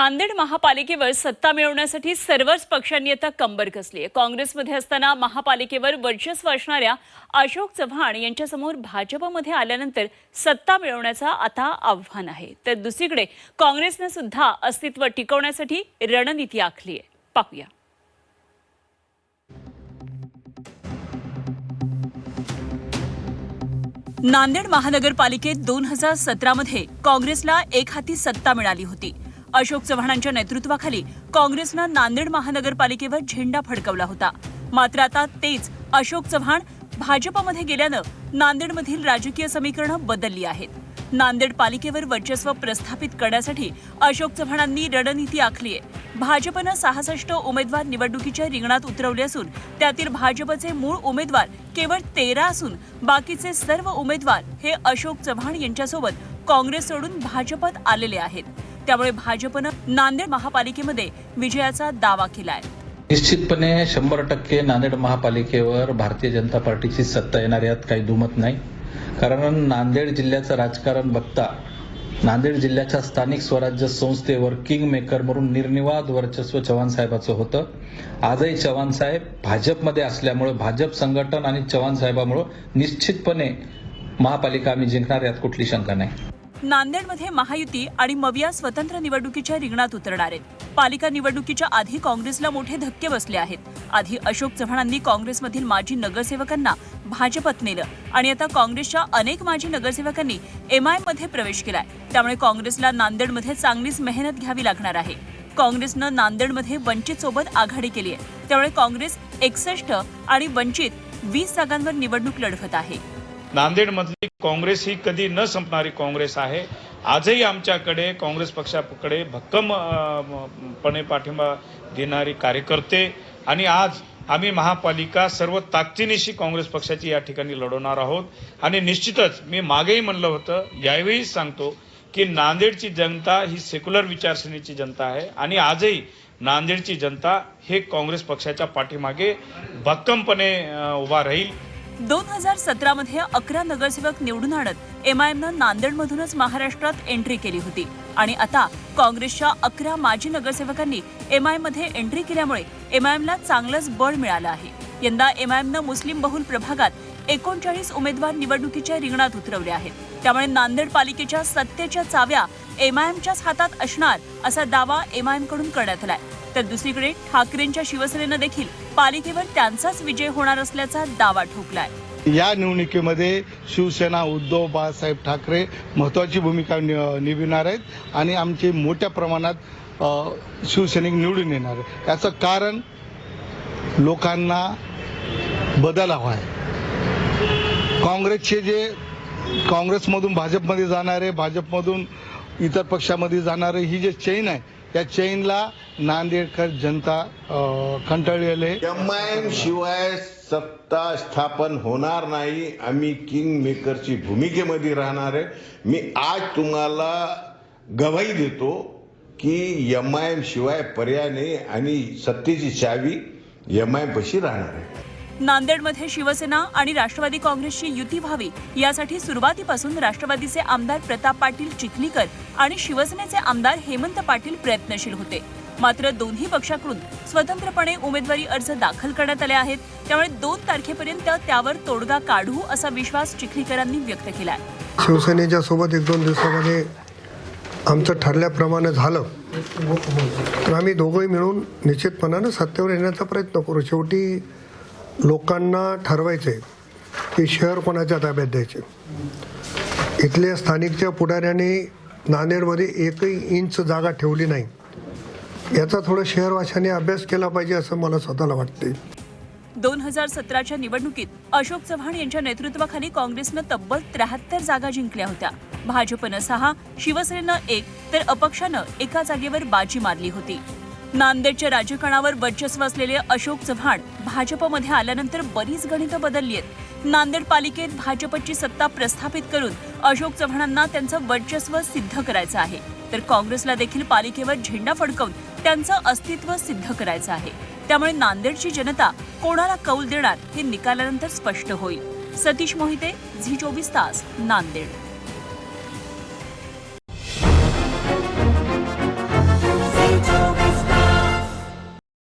नांदेड महापालिकेवर सत्ता मिळवण्यासाठी सर्वच पक्षांनी आता कंबर कसली आहे। काँग्रेसमध्ये असताना महापालिकेवर वर्चस्व असणाऱ्या अशोक चव्हाण यांच्यासमोर भाजपमध्ये आल्यानंतर सत्ता मिळवण्याचा आता आव्हान आहे। तर दुसरीकडे काँग्रेसने सुद्धा अस्तित्व टिकवण्यासाठी रणनीती आखली आहे। पाहूया। नांदेड महानगरपालिकेत 2017 मध्ये काँग्रेसला एकहाती सत्ता मिळाली होती। अशोक चव्हाणांच्या नेतृत्वाखाली काँग्रेसनं नांदेड महानगरपालिकेवर झेंडा फडकवला होता। मात्र आता तेच अशोक चव्हाण भाजपमध्ये गेल्यानं नांदेडमधील राजकीय समीकरणं बदलली आहेत। नांदेड पालिकेवर वर्चस्व प्रस्थापित करण्यासाठी अशोक चव्हाणांनी रणनीती आखली आहे। भाजपनं 66 उमेदवार निवडणुकीच्या रिंगणात उतरवले असून त्यातील भाजपचे मूळ उमेदवार केवळ 13 असून बाकीचे सर्व उमेदवार हे अशोक चव्हाण यांच्यासोबत काँग्रेस सोडून भाजपत आलेले आहेत। त्यामुळे भाजपनं नांदेड महापालिकेमध्ये विजयाचा दावा केलाय। निश्चितपणे 100% नांदेड महापालिकेवर भारतीय जनता पार्टीची सत्ता येणार यात काही दुमत नाही। कारण नांदेड जिल्ह्याचं राजकारण बघता नांदेड जिल्ह्याच्या स्थानिक स्वराज्य संस्थेवर किंग मेकर म्हणून निर्निवाद वर्चस्व चव्हाण साहेबांचं होतं। आजही चव्हाण साहेब भाजपमध्ये असल्यामुळे भाजप संघटन आणि चव्हाण साहेबांमुळे निश्चितपणे महापालिका आम्ही जिंकणार यात कुठली शंका नाही। नांदेडमध्ये महायुती आणि मविया स्वतंत्र निवडणुकीच्या रिंगणात उतरणार आहेत। पालिका निवडणुकीच्या आधी काँग्रेसला मोठे धक्के बसले आहेत। आधी अशोक चव्हाणांनी काँग्रेसमधील माजी नगरसेवकांना भाजपत नेलं आणि आता काँग्रेसच्या अनेक माजी नगरसेवकांनी MIM मध्ये प्रवेश केलाय। त्यामुळे काँग्रेसला नांदेडमध्ये चांगलीच मेहनत घ्यावी लागणार आहे। काँग्रेसनं नांदेडमध्ये वंचित सोबत आघाडी केली आहे। त्यामुळे काँग्रेस 61 आणि वंचित 20 जागांवर निवडणूक लढवत आहे। नांदेडमधली काँग्रेस ही कधी न संपणारी काँग्रेस आहे। आजही आमच्याकडे काँग्रेस पक्षाकडे भक्कमपणे पाठिंबा देणारी कार्यकर्ते आणि आज आम्ही महापालिका सर्व ताकदीनिशी काँग्रेस पक्षाची या ठिकाणी लढवणार आहोत। आणि निश्चितच मी मागेही म्हणलं होतं, यावेळी सांगतो की नांदेडची जनता ही सेक्युलर विचारसरणीची जनता आहे आणि आजही नांदेडची जनता हे काँग्रेस पक्षाच्या पाठीमागे भक्कमपणे उभा राहील। 2017 मध्ये 11 नगरसेवक निवडून आणत MIMनं नांदेडमधूनच महाराष्ट्रात एंट्री केली होती आणि आता काँग्रेसच्या 11 माजी नगरसेवकांनी MIM मध्ये एंट्री केल्यामुळे MIMला चांगलंच बळ मिळालं आहे। यंदा MIMनं मुस्लिम बहुल प्रभागात 39 उमेदवार निवडणुकीच्या रिंगणात उतरवले आहेत। त्यामुळे नांदेड पालिकेच्या सत्तेच्या चाव्या MIMच्याच हातात असणार असा दावा MIM कडून करण्यात आलाय। तर दुसरीकडे ठाकरेंच्या शिवसेनेनं देखील पालिकेवर त्यांचाच विजय होणार असल्याचा दावा ठोकलाय। या निवडणुकीमध्ये शिवसेना उद्धव बाळासाहेब ठाकरे महत्त्वाची भूमिका निभावणार आहेत आणि आमचे मोठ्या प्रमाणात शिवसैनिक निवडून येणार आहे। याचं कारण लोकांना बदल हवा आहे। काँग्रेसचे जे काँग्रेसमधून भाजपमध्ये जाणारे, भाजपमधून इतर पक्षामध्ये जाणारे ही जे चेन आहे त्या चेनला नांदेडकर जनता कंटाळलेले। MIM शिवाय सत्ता स्थापन होणार नाही। आम्ही किंग मेकरची भूमिकेमध्ये राहणार आहे। मी आज तुम्हाला गवाही देतो की MIM शिवाय पर्याय नाही आणि सत्तेची चावी MIM पाशी राहणार आहे। नांदेडमध्ये शिवसेना आणि राष्ट्रवादी काँग्रेसची युती व्हावी यासाठी सुरुवातीपासून राष्ट्रवादीचे आमदार प्रताप पाटील चिखलीकर आणि शिवसेनेचे आमदार हेमंत पाटील प्रयत्नशील होते। मात्र दोन्ही पक्षाकडून स्वतंत्रपणे उमेदवारी अर्ज दाखल करण्यात आले आहेत। त्यामुळे 2 तारखेपर्यंत त्यावर तोडगा काढू असा विश्वास चिखलीकरांनी व्यक्त केलाय। शिवसेनेच्या सोबत 1-2 दिवसामध्ये आमचं ठरल्याप्रमाणे झालं तर आम्ही दोघंही मिळून निश्चितपणानं सत्तेवर येण्याचा प्रयत्न करू। शेवटी लोकांना ठरवायचे की शहर कोणाच्या ताब्यात द्यायचे। इथल्या स्थानिकच्या पुढाऱ्यांनी नांदेडमध्ये एकही इंच जागा ठेवली नाही। याचा थोडं शहरवाशांनी अभ्यास केला पाहिजे असं मला स्वतःला वाटते। 2017च्या निवडणुकीत अशोक चव्हाण यांच्या नेतृत्वाखाली काँग्रेसनं तब्बल 73 जागा जिंकल्या होत्या। भाजपनं 6, शिवसेनेनं 1 तर अपक्षानं एका जागेवर बाजी मारली होती। नांदेडच्या राजकारणावर वर्चस्व असलेले अशोक चव्हाण भाजपमध्ये आल्यानंतर बरीच गणितं बदलली आहेत। नांदेड पालिकेत भाजपची सत्ता प्रस्थापित करून अशोक चव्हाणांना त्यांचं वर्चस्व सिद्ध करायचं आहे। तर काँग्रेसला देखील पालिकेवर झेंडा फडकवून त्यांचं अस्तित्व सिद्ध करायचं आहे। त्यामुळे नांदेडची जनता कोणाला कौल देणार हे निकालानंतर स्पष्ट होईल। सतीश मोहिते, झी 24 तास, नांदेड।